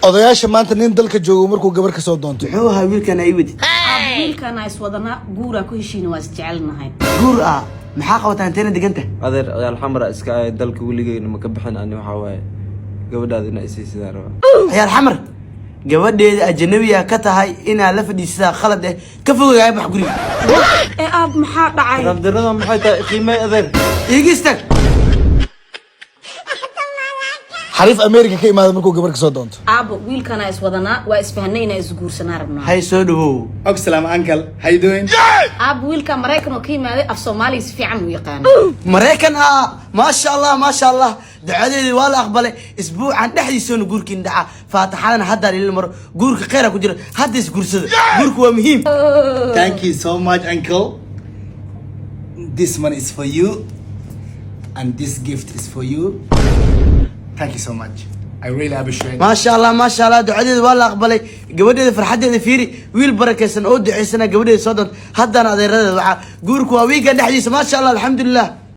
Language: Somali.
odayaasha maanta nin dalka joogo markuu gabar ka soo doonto muxuu ahaa wiilkan ay wadi wiilkan ay iswadana guura ku heshiin waa isjecelnahay guur ah maxaa qabataan teena diganta adeer alxamra iska ay dalka wiligeena ma ka bixin ani waxa waaye gabadhaada inay isii sidaa raba ciyaar xamar gabadheeda ajnabiga ka tahay inaa la fadhiistaa khalad eh ka fogay bax guriga aab maxaa dhacay rabdirada maxay tahay qiimay adeer iigistag xariif America ka imaado markuu gabar ka soo doonto aabo wiilkan ay iswadana waa isfahanayna isguursanaa rabnaa hay soo dhawow Salam uncle, how you doing? aabo wiilka Mareykan oo ka yimaaday af Soomaali si fiican u yaqaan Mareykan ma sha Allah ducadeedii waa la aqbalay isbuucan dhexdiisana guurkiin dhaca faataxadana hadda ilaa mar guurka khayr ku jira hadda is guursada guurku waa muhiim Thank you so much, uncle. This money is for you, and this gift is for you. Thank you so much. I really appreciate it. ما شاء الله ducadeedii waa la aqbalay gabadheeda farxadeeda fiiri wiil barakeysan oo duceysana gabadheeda soo doon haddana adeeradeeda waxa guurku waa wiiga dhexdiisa ma sha Allah alxamdulillah